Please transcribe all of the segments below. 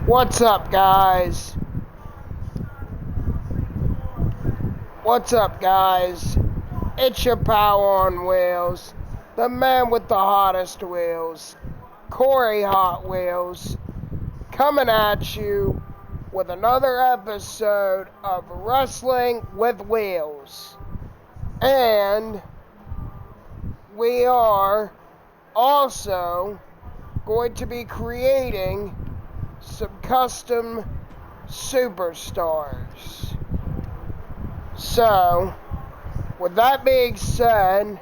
What's up, guys? What's up, guys? It's your pal on wheels, the man with the hottest wheels, Corey Hot Wheels, coming at you with another episode of Wrestling with Wheels. And we are also going to be creating some custom superstars. So, with that being said,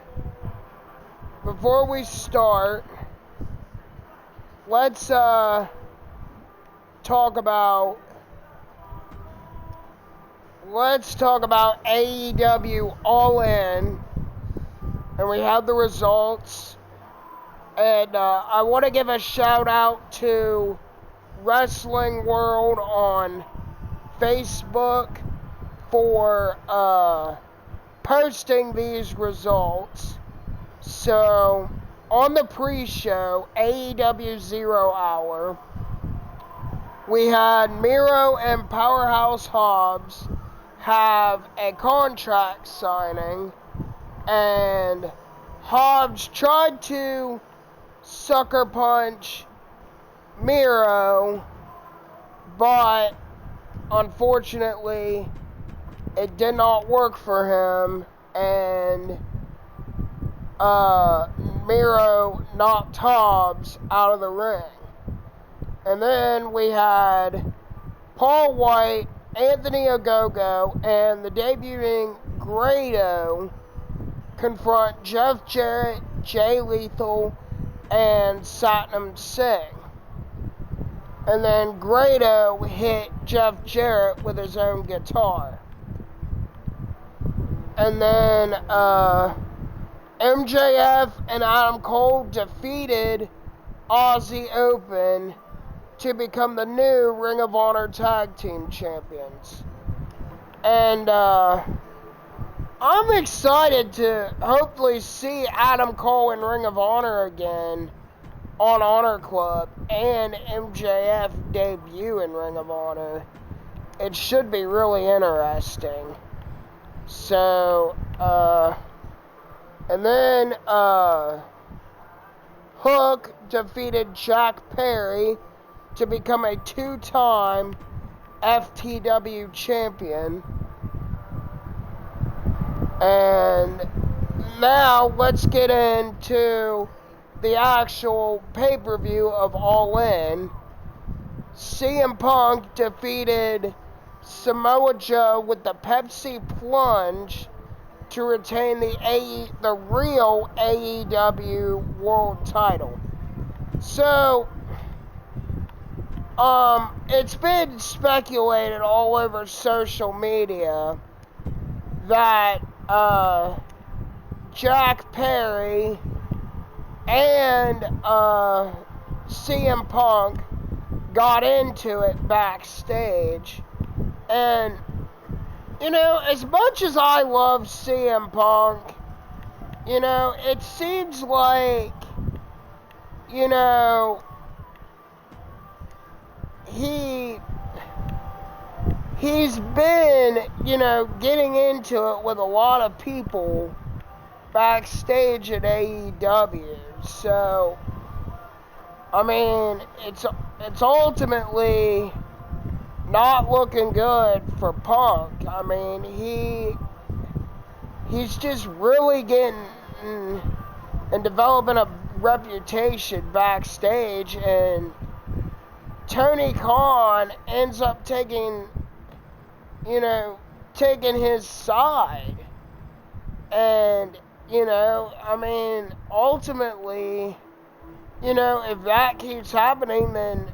before we start, let's talk about AEW All In, and we have the results. And I want to give a shout out to Wrestling World on Facebook for posting these results. So, on the pre-show, AEW 0 Hour, we had Miro and Powerhouse Hobbs have a contract signing, and Hobbs tried to sucker punch Miro, but unfortunately it did not work for him, and Miro knocked Hobbs out of the ring. And then we had Paul White, Anthony Ogogo, and the debuting Grado confront Jeff Jarrett, Jay Lethal, and Satnam Singh. And then Grado hit Jeff Jarrett with his own guitar. And then MJF and Adam Cole defeated Aussie Open to become the new Ring of Honor Tag Team Champions. And I'm excited to hopefully see Adam Cole in Ring of Honor again on Honor Club, and MJF debut in Ring of Honor. It should be really interesting. So, and then Hook defeated Jack Perry to become a two-time FTW champion. And now let's get into the actual pay-per-view of All In. CM Punk defeated Samoa Joe with the Pepsi Plunge to retain the real AEW World Title. So, it's been speculated all over social media that Jack Perry and CM Punk got into it backstage. And, you know, as much as I love CM Punk, you know, it seems like, you know, he's been, you know, getting into it with a lot of people backstage at AEW. So, I mean, it's ultimately not looking good for Punk. I mean, he's just really getting and developing a reputation backstage, and Tony Khan ends up taking his side. And, you know, I mean, ultimately, you know, if that keeps happening, then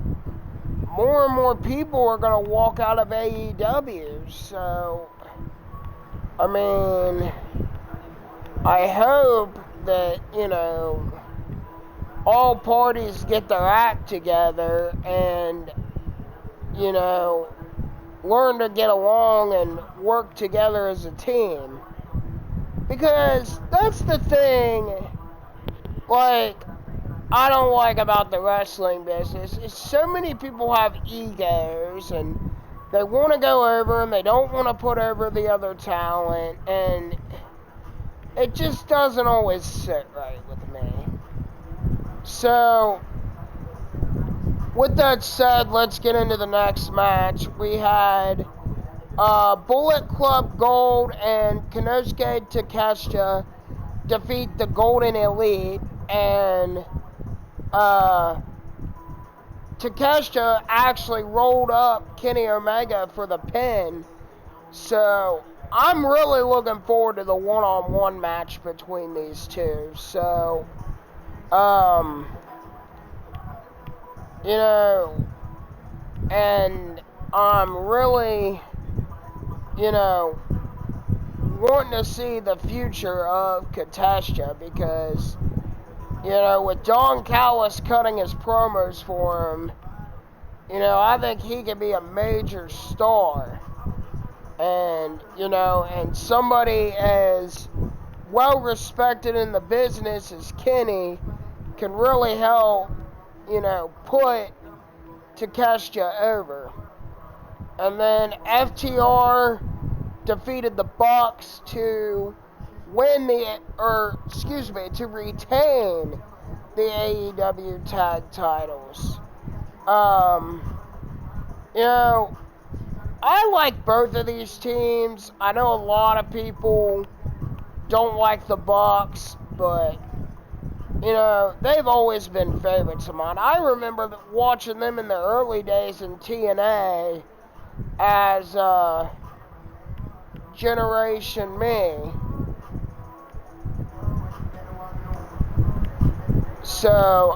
more and more people are going to walk out of AEW. So, I mean, I hope that, you know, all parties get their act together and, you know, learn to get along and work together as a team. Because that's the thing, like, I don't like about the wrestling business is so many people have egos and they want to go over and they don't want to put over the other talent, and it just doesn't always sit right with me. So, with that said, let's get into the next match. We had Bullet Club Gold and Konosuke Takeshita defeat the Golden Elite, and Takeshita actually rolled up Kenny Omega for the pin. So I'm really looking forward to the one-on-one match between these two. So, you know, and I'm really, wanting to see the future of Takeshita because, with Don Callis cutting his promos for him, I think he could be a major star. And, and somebody as well respected in the business as Kenny can really help, put Takeshita over. And then FTR defeated the Bucks to to retain the AEW tag titles. I like both of these teams. I know a lot of people don't like the Bucks, but they've always been favorites of mine. I remember watching them in the early days in TNA as Generation Me. So,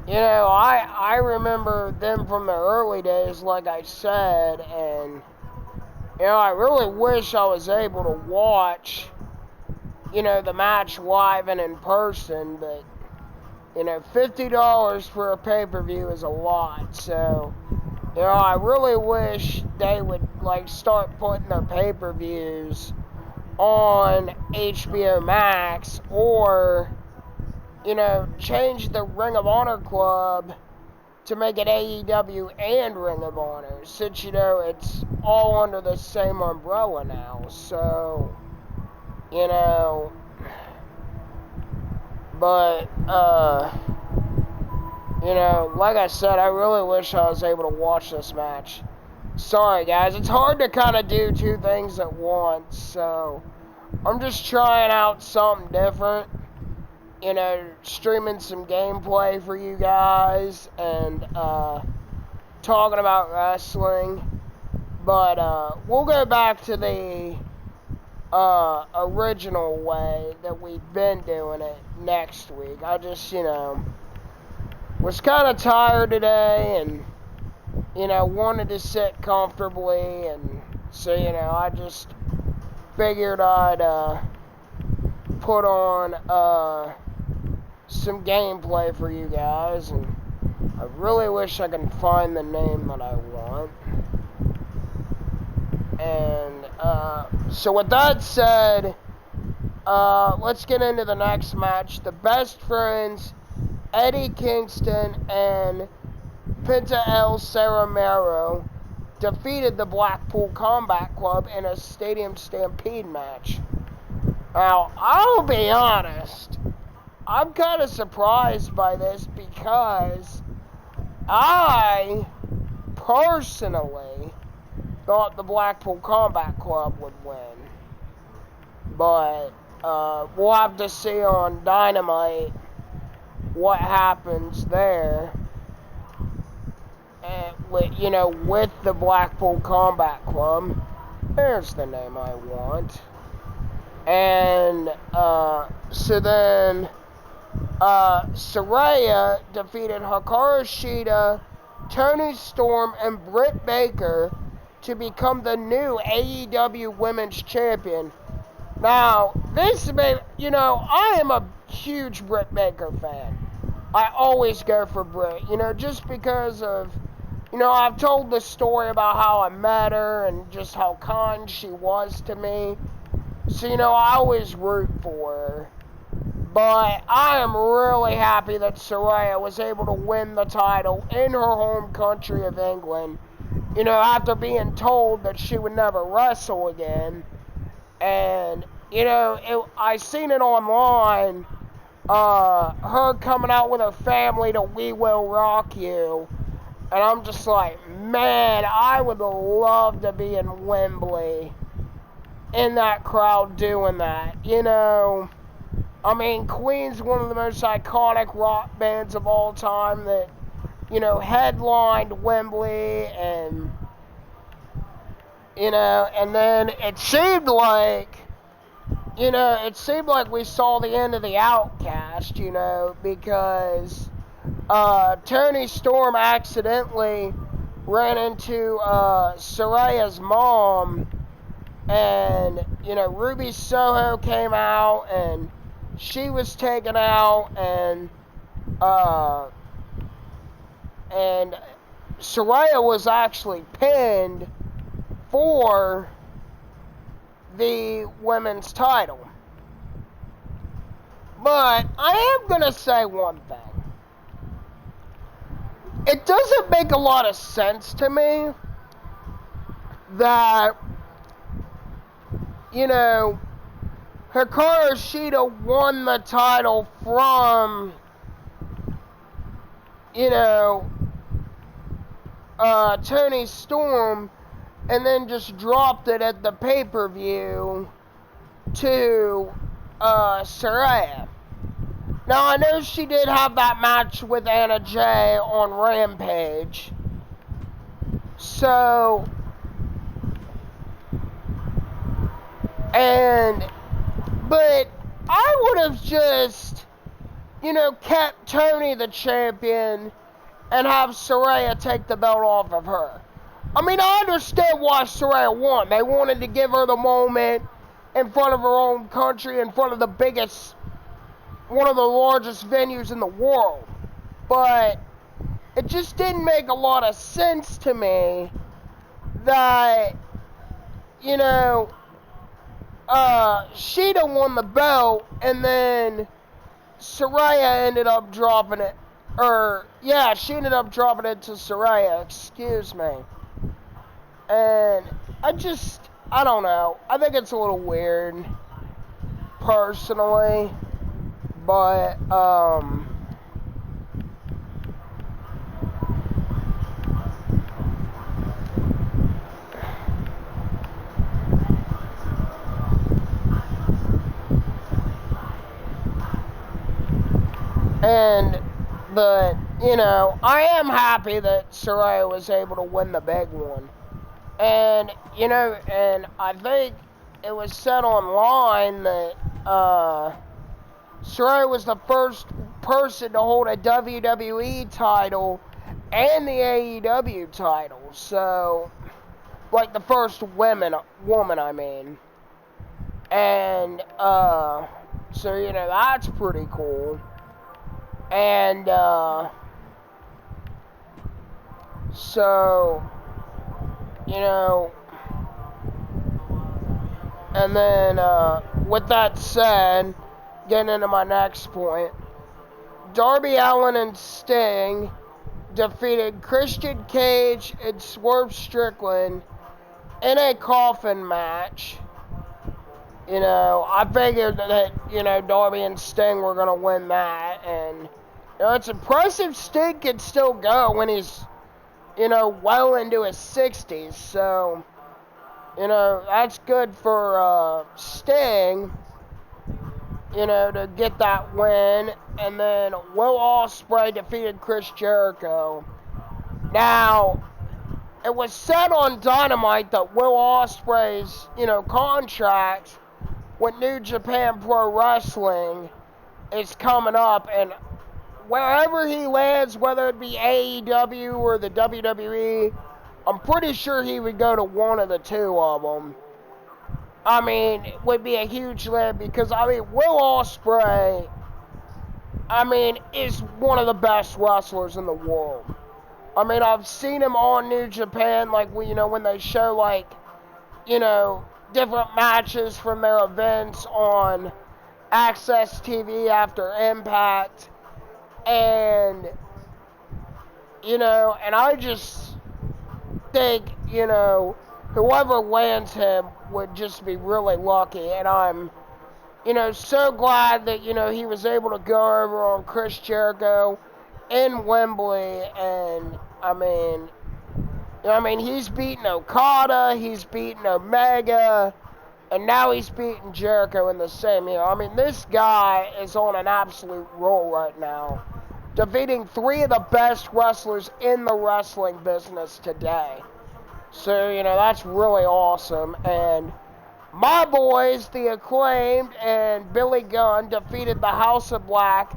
I remember them from the early days, like I said, and, I really wish I was able to watch, the match live and in person, but, $50 for a pay-per-view is a lot, so, I really wish they would, start putting their pay-per-views on HBO Max, or, change the Ring of Honor Club to make it AEW and Ring of Honor, since, it's all under the same umbrella now, so, but, like I said, I really wish I was able to watch this match. Sorry, guys, it's hard to kind of do two things at once, so I'm just trying out something different, streaming some gameplay for you guys, and, talking about wrestling, but, we'll go back to the, original way that we've been doing it next week. I just, was kind of tired today, and, wanted to sit comfortably, and so, I just figured I'd, put on, some gameplay for you guys, and I really wish I could find the name that I want. And, so with that said, let's get into the next match. The Best Friends, Eddie Kingston and Penta El Ceremero defeated the Blackpool Combat Club in a Stadium Stampede match. Now, I'll be honest, I'm kind of surprised by this because I personally thought the Blackpool Combat Club would win. But we'll have to see on Dynamite what happens there. And with the Blackpool Combat Club. There's the name I want. And so then Saraya defeated Hikaru Shida, Toni Storm, and Britt Baker to become the new AEW Women's Champion. Now, I am a huge Britt Baker fan. I always go for Britt, just because of, I've told the story about how I met her and just how kind she was to me. So, I always root for her. But I am really happy that Saraya was able to win the title in her home country of England. You know, after being told that she would never wrestle again. And, you know, I seen it online, her coming out with her family to We Will Rock You. And I'm just like, man, I would love to be in Wembley in that crowd doing that. You know, I mean, Queen's one of the most iconic rock bands of all time that, you know, headlined Wembley and, you know, and then it seemed like we saw the end of the Outcast, you know, because Tony Storm accidentally ran into Saraya's mom, and, you know, Ruby Soho came out, and she was taken out, and Saraya was actually pinned for the women's title. But I am going to say one thing. It doesn't make a lot of sense to me that, you know, Hikaru Shida won the title from, you know, Tony Storm, and then just dropped it at the pay-per-view to Saraya. Now, I know she did have that match with Anna Jay on Rampage. So, but I would have just, you know, kept Tony the champion and have Saraya take the belt off of her. I mean, I understand why Saraya won. They wanted to give her the moment in front of her own country, in front of the biggest, one of the largest venues in the world. But it just didn't make a lot of sense to me that, you know, Shida won the belt, and then Saraya ended up dropping it. She ended up dropping it to Saraya, excuse me. And I don't know. I think it's a little weird, personally. But, but, you know, I am happy that Saraya was able to win the big one. And, you know, and I think it was said online that, Saraya was the first person to hold a WWE title and the AEW title. So, like the first woman, I mean. And, so, you know, that's pretty cool. And, so, you know, and then, with that said, getting into my next point, Darby Allin and Sting defeated Christian Cage and Swerve Strickland in a coffin match. You know, I figured that, you know, Darby and Sting were going to win that, and, you know, it's impressive Sting can still go when he's, you know, well into his 60s, so, you know, that's good for, Sting, you know, to get that win. And then Will Ospreay defeated Chris Jericho. Now, it was said on Dynamite that Will Ospreay's, you know, contract with New Japan Pro Wrestling is coming up, and wherever he lands, whether it be AEW or the WWE, I'm pretty sure he would go to one of the two of them. I mean, it would be a huge land because, I mean, Will Ospreay, I mean, is one of the best wrestlers in the world. I mean, I've seen him on New Japan, like, you know, when they show, like, you know, different matches from their events on Access TV after Impact. And, you know, and I just think, you know, whoever lands him would just be really lucky. And I'm, you know, so glad that, you know, he was able to go over on Chris Jericho in Wembley. And, I mean, he's beaten Okada, he's beaten Omega, and now he's beaten Jericho in the same year. I mean, this guy is on an absolute roll right now, defeating 3 of the best wrestlers in the wrestling business today. So, you know, that's really awesome. And my boys, the Acclaimed and Billy Gunn, defeated the House of Black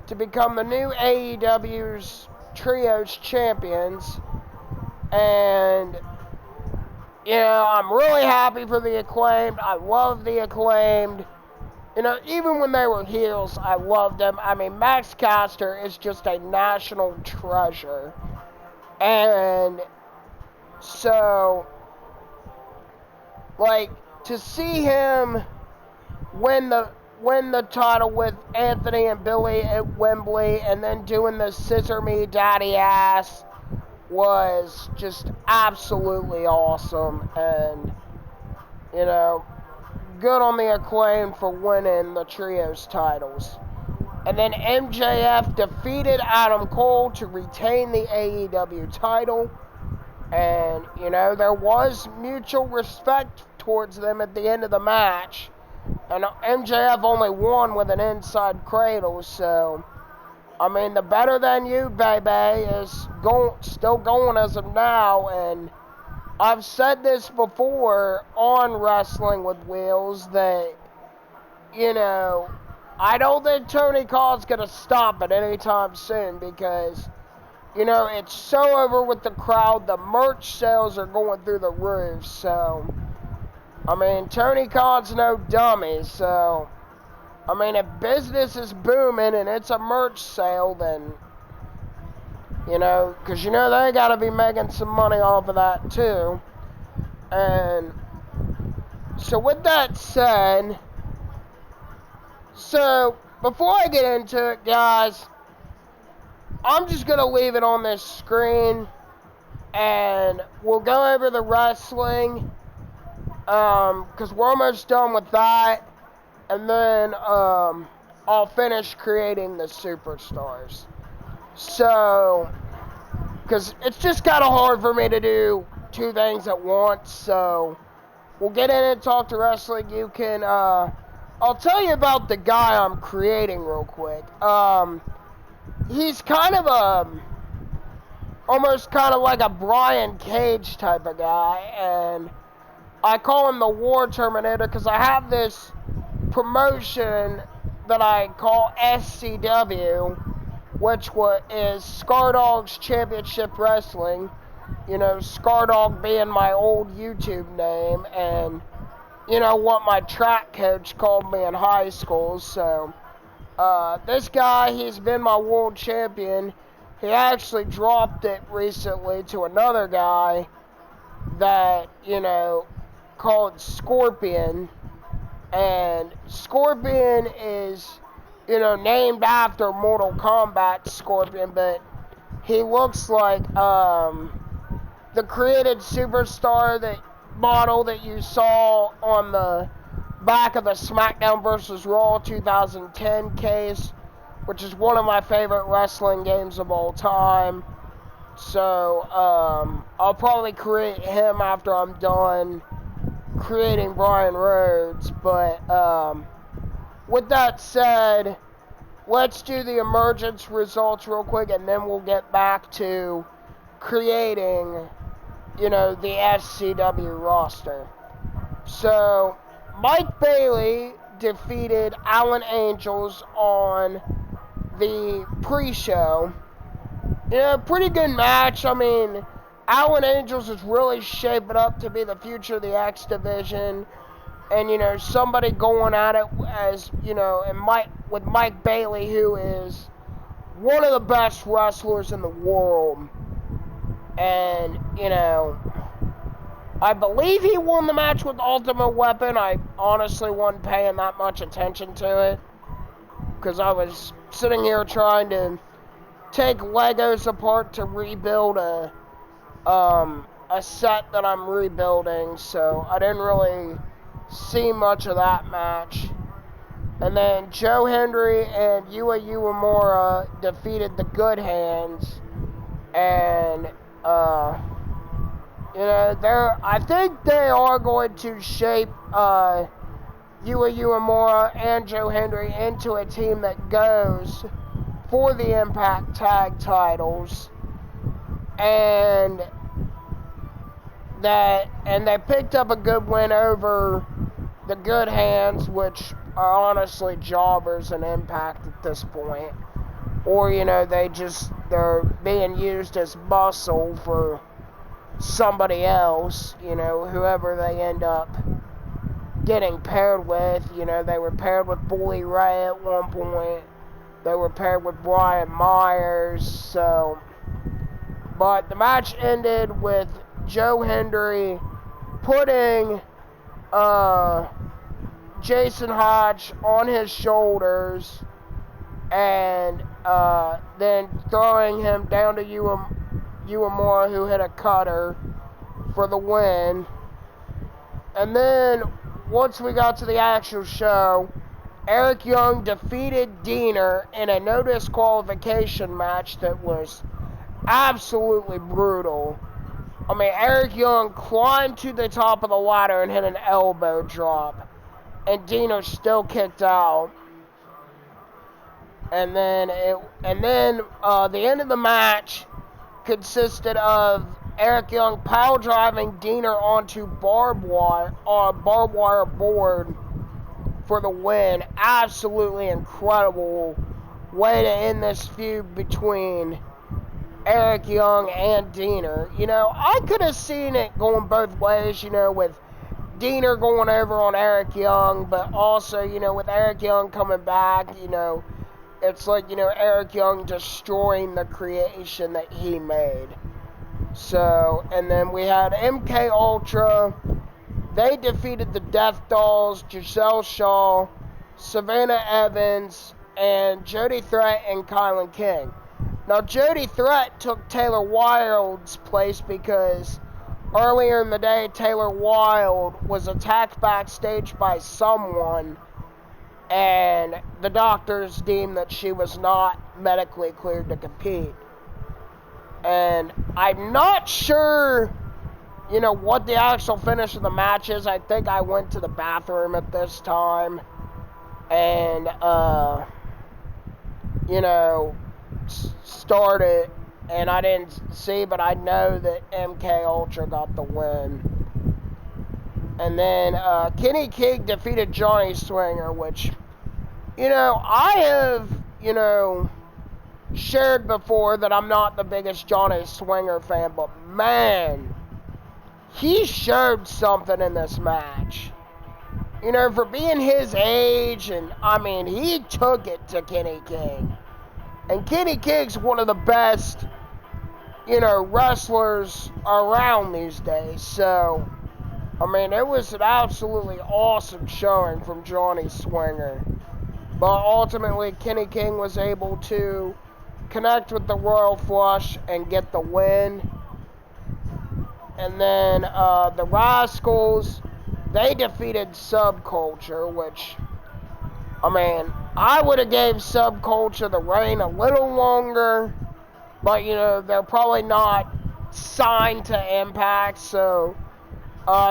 to become the new AEW's Trios champions. And, you know, I'm really happy for the Acclaimed. I love the Acclaimed. You know, even when they were heels, I loved them. I mean, Max Caster is just a national treasure. And so, like, to see him win the title with Anthony and Billy at Wembley and then doing the Scissor Me Daddy Ass was just absolutely awesome. And, you know, good on the Acclaim for winning the Trios titles. And then MJF defeated Adam Cole to retain the AEW title. And, you know, there was mutual respect towards them at the end of the match. And MJF only won with an inside cradle, so, I mean, the better than you, baby, is still going as of now. And I've said this before on Wrestling with Wheels that, you know, I don't think Tony Khan's going to stop it anytime soon because, you know, it's so over with the crowd. The merch sales are going through the roof. So, I mean, Tony Khan's no dummy. So, I mean, if business is booming and it's a merch sale, then, you know, because, you know, they got to be making some money off of that, too. And so, with that said, so, before I get into it, guys, I'm just going to leave it on this screen, and we'll go over the wrestling, because we're almost done with that, and then I'll finish creating the superstars. So, because it's just kind of hard for me to do 2 things at once, so we'll get in and talk to wrestling. You can, I'll tell you about the guy I'm creating real quick. He's kind of almost kind of like a Brian Cage type of guy, and I call him the War Terminator because I have this promotion that I call SCW, which is Scardogs Championship Wrestling. You know, Scardog being my old YouTube name, and, you know, what my track coach called me in high school. So, this guy, he's been my world champion. He actually dropped it recently to another guy that, you know, called Scorpion. And Scorpion is, you know, named after Mortal Kombat Scorpion, but he looks like the created superstar that model that you saw on the back of the SmackDown vs. Raw 2010 case, which is one of my favorite wrestling games of all time. So, I'll probably create him after I'm done creating Brian Rhodes. But, with that said, let's do the emergence results real quick, and then we'll get back to creating, you know, the SCW roster. So, Mike Bailey defeated Alan Angels on the pre-show. Yeah, pretty good match. I mean, Alan Angels is really shaping up to be the future of the X Division. And, you know, somebody going at it as, you know, and with Mike Bailey, who is one of the best wrestlers in the world. And, you know, I believe he won the match with Ultimate Weapon. I honestly wasn't paying that much attention to it, because I was sitting here trying to take Legos apart to rebuild a set that I'm rebuilding, so I didn't really see much of that match. And then Joe Hendry and Yua Uemura defeated the Good Hands, and I think they are going to shape Yua Uemura and Joe Hendry into a team that goes for the Impact Tag titles, and they picked up a good win over the Good Hands, which are honestly jobbers in Impact at this point. Or, they're being used as muscle for somebody else, whoever they end up getting paired with. They were paired with Bully Ray at one point. They were paired with Brian Myers, but the match ended with Joe Hendry putting Jason Hodge on his shoulders and then throwing him down to Uemura, who hit a cutter for the win. And then once we got to the actual show, Eric Young defeated Diener in a no disqualification match that was absolutely brutal. I mean, Eric Young climbed to the top of the ladder and hit an elbow drop, and Diener still kicked out. And then the end of the match consisted of Eric Young power driving Diener onto barbed wire board for the win. Absolutely incredible way to end this feud between Eric Young and Diener. I could have seen it going both ways, with Diener going over on Eric Young, but also, with Eric Young coming back, it's like, Eric Young destroying the creation that he made. So, and then we had MK Ultra. They defeated the Death Dolls, Giselle Shaw, Savannah Evans, and Jody Threat and Kylan King. Now, Jody Threat took Taylor Wilde's place because earlier in the day, Taylor Wilde was attacked backstage by someone, and the doctors deemed that she was not medically cleared to compete. And I'm not sure, what the actual finish of the match is. I think I went to the bathroom at this time, and, started, and I didn't see, but I know that MK Ultra got the win. And then Kenny King defeated Johnny Swinger, which, I have, shared before that I'm not the biggest Johnny Swinger fan, but man, he showed something in this match. For being his age, and I mean, he took it to Kenny King. And Kenny King's one of the best, wrestlers around these days. So, I mean, it was an absolutely awesome showing from Johnny Swinger. But ultimately, Kenny King was able to connect with the Royal Flush and get the win. And then the Rascals, they defeated Subculture, which, I mean, I would have gave Subculture the reign a little longer, but, they're probably not signed to Impact, so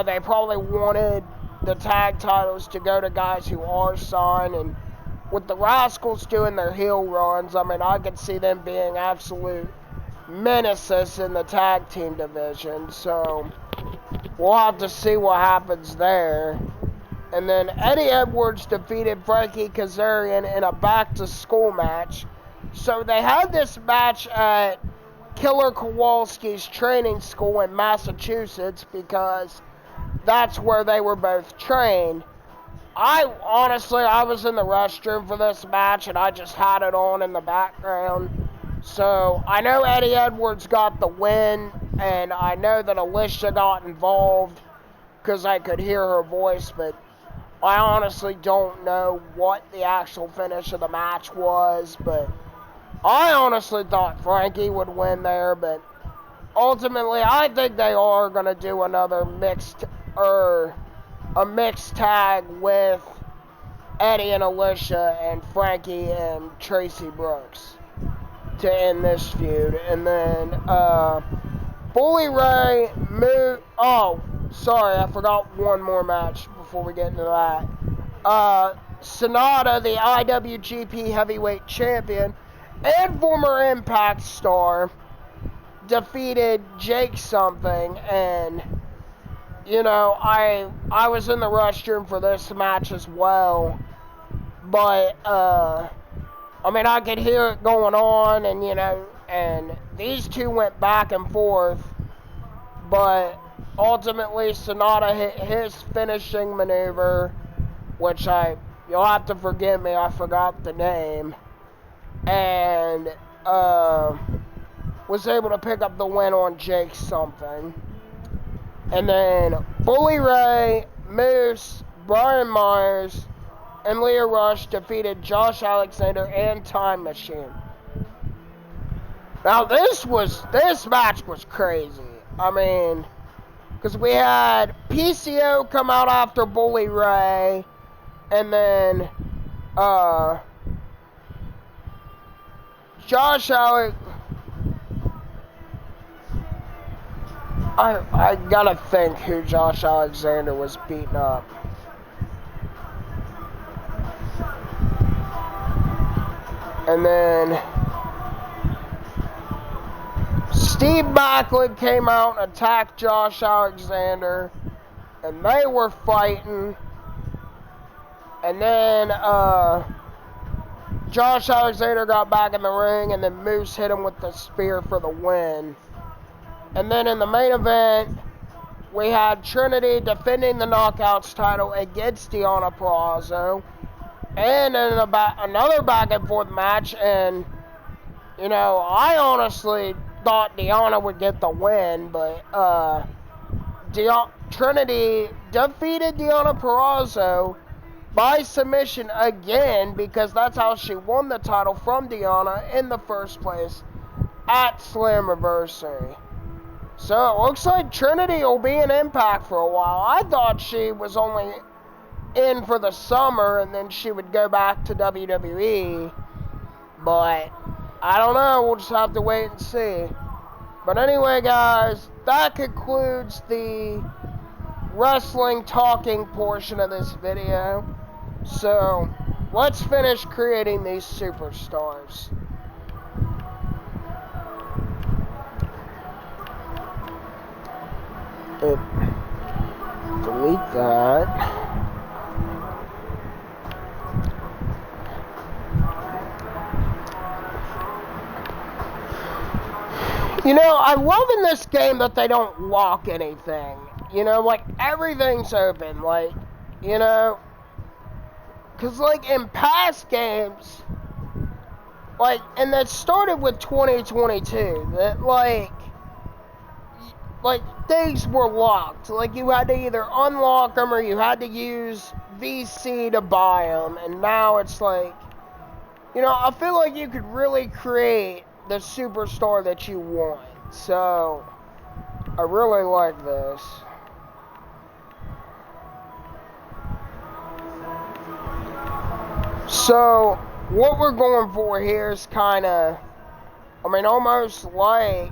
they probably wanted the tag titles to go to guys who are signed, and with the Rascals doing their heel runs, I mean, I could see them being absolute menaces in the tag team division, so we'll have to see what happens there. And then Eddie Edwards defeated Frankie Kazarian in a back-to-school match. So they had this match at Killer Kowalski's training school in Massachusetts because that's where they were both trained. I was in the restroom for this match, and I just had it on in the background. So, I know Eddie Edwards got the win, and I know that Alicia got involved because I could hear her voice, but I honestly don't know what the actual finish of the match was, but I honestly thought Frankie would win there, but ultimately I think they are going to do another a mixed tag with Eddie and Alicia and Frankie and Tracy Brooks to end this feud. And then Bully Ray moved. Oh, sorry, I forgot one more match before we get into that. Sonata, the IWGP Heavyweight Champion and former Impact star, defeated Jake something, and you know, I was in the restroom for this match as well, but I mean, I could hear it going on, and you know, and these two went back and forth, but ultimately Sonata hit his finishing maneuver, which you'll have to forgive me, I forgot the name, and was able to pick up the win on Jake something. And then Bully Ray, Moose, Brian Myers, and Lio Rush defeated Josh Alexander and Time Machine. Now this match was crazy. I mean, because we had PCO come out after Bully Ray, and then Josh Alexander. I gotta think who Josh Alexander was beating up. And then Steve Maclin came out and attacked Josh Alexander, and they were fighting. And then Josh Alexander got back in the ring, and then Moose hit him with the spear for the win. And then in the main event, we had Trinity defending the Knockouts title against Deonna Purrazzo. And in another back and forth match, and you know, I honestly thought Deonna would get the win, but Trinity defeated Deonna Purrazzo by submission again, because that's how she won the title from Deonna in the first place at Slammiversary. So it looks like Trinity will be in Impact for a while. I thought she was only in for the summer and then she would go back to WWE, but I don't know. We'll just have to wait and see. But anyway, guys, that concludes the wrestling talking portion of this video. So let's finish creating these superstars. Delete that. You know, I love in this game that they don't lock anything. You know, like, everything's open. Like, you know, because, like, in past games, like, and that started with 2022, that, like, things were locked. Like, you had to either unlock them or you had to use VC to buy them. And now it's like, you know, I feel like you could really create the superstar that you want. So, I really like this. So, what we're going for here is kind of, I mean, almost like,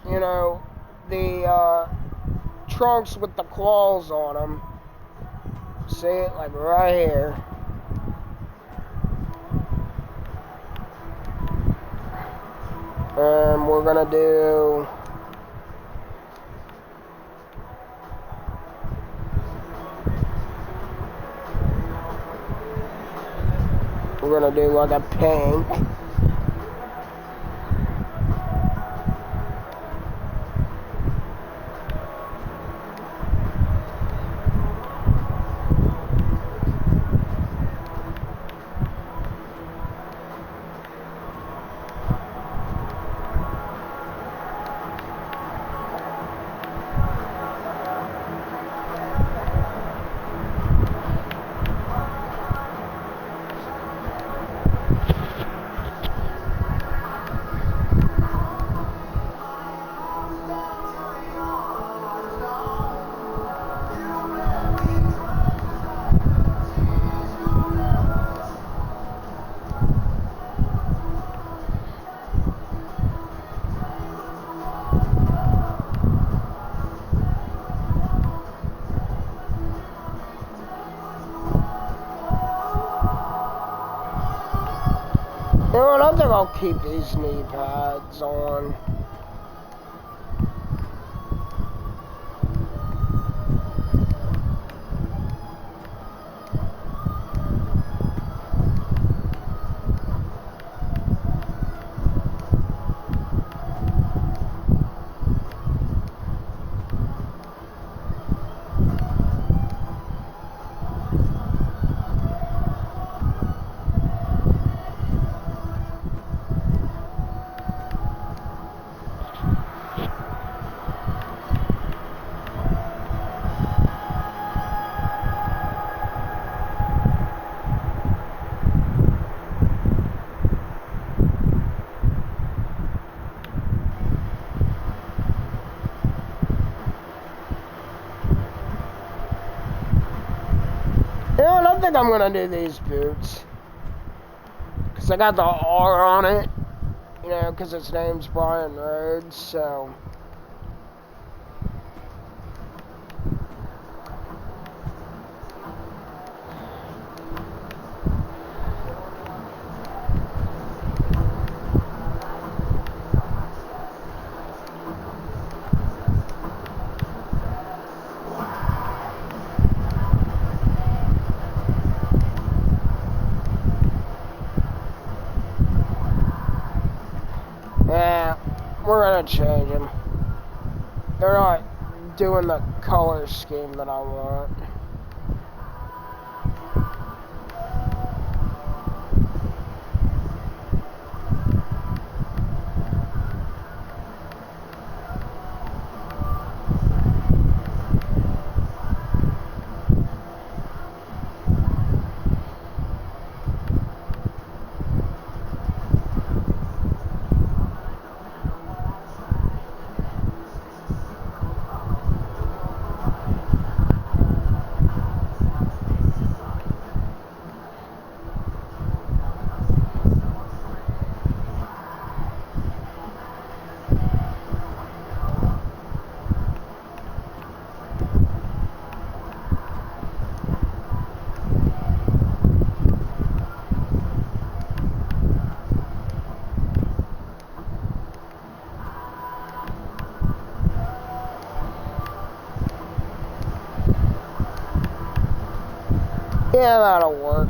you know, the trunks with the claws on them. See it? Like right here. And we're going to do like a pink. I'll keep these knee pads on. You know, I think I'm gonna do these boots. Because I got the R on it. You know, because its name's Brian Rhodes, so. Yeah, we're gonna change them. They're not doing the color scheme that I want. Yeah, that'll work.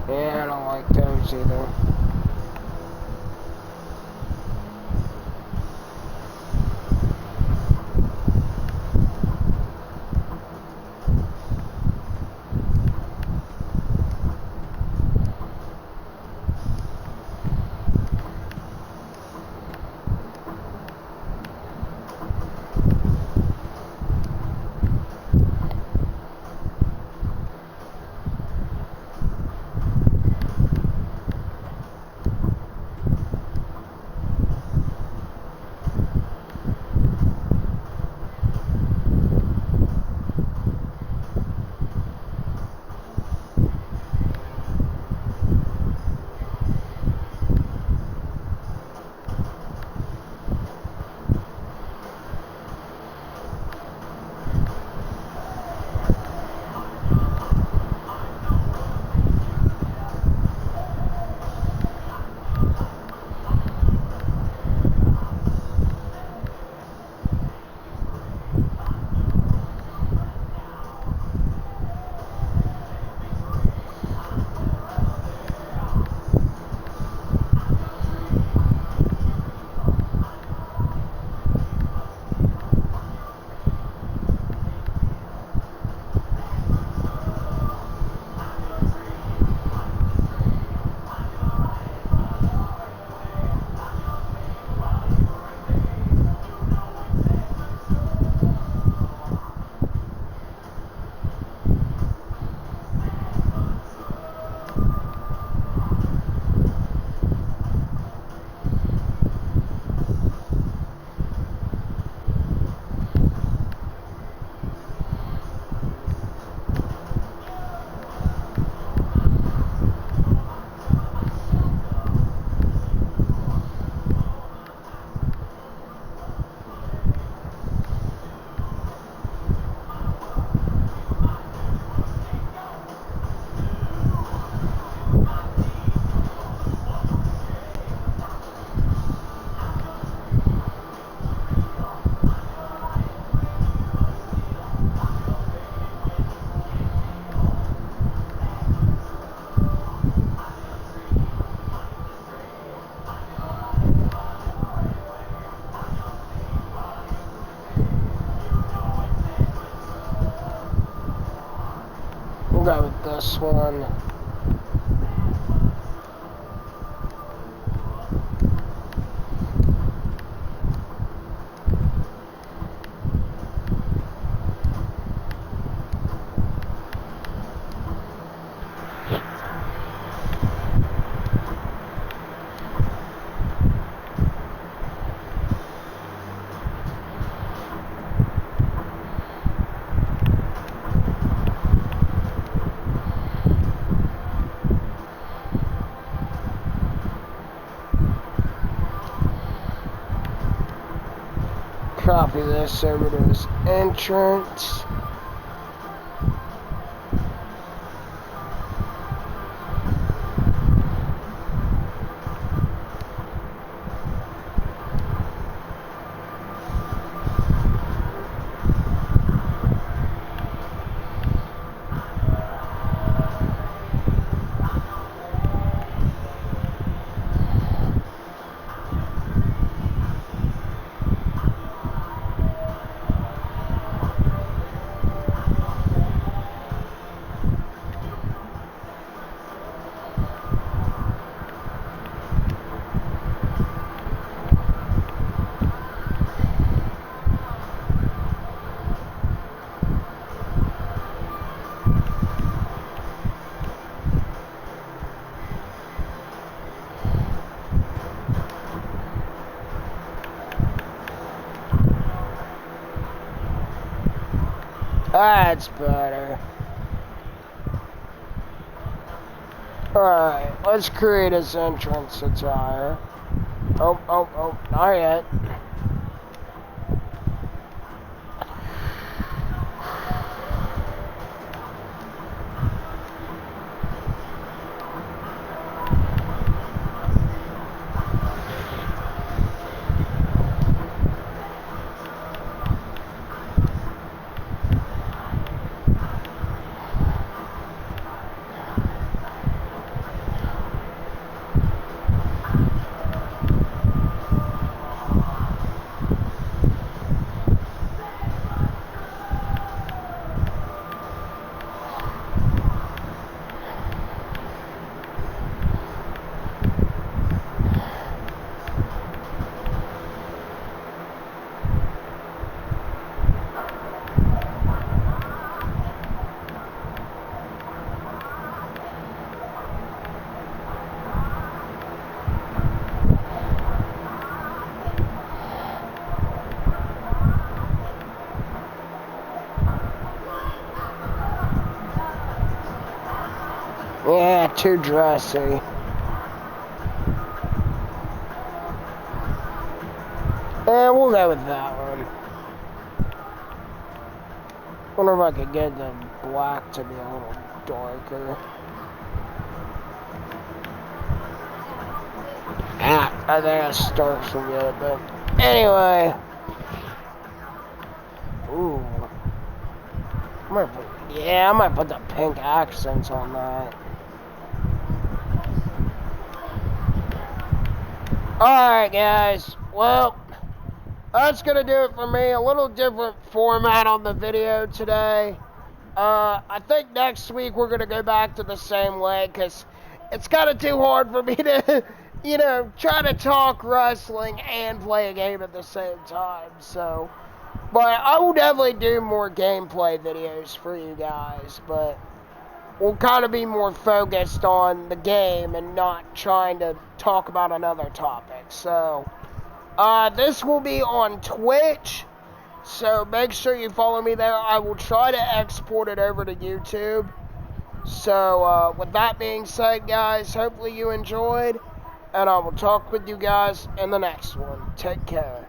Yeah, I don't like those either. We'll go with this one. Copy this over to his entrance. That's better. Alright, let's create his entrance attire. Oh, not yet. Yeah, too dressy. Yeah, we'll go with that one. Wonder if I could get the black to be a little darker. I think I start from it, but anyway. Ooh. I might put the pink accents on that. Alright guys, well, that's going to do it for me. A little different format on the video today. I think next week we're going to go back to the same way, because it's kind of too hard for me to, try to talk wrestling and play a game at the same time. So, but I will definitely do more gameplay videos for you guys, but we'll kind of be more focused on the game and not trying to talk about another topic. So, this will be on Twitch, so make sure you follow me there. I will try to export it over to YouTube. So, with that being said, guys, hopefully you enjoyed, and I will talk with you guys in the next one. Take care.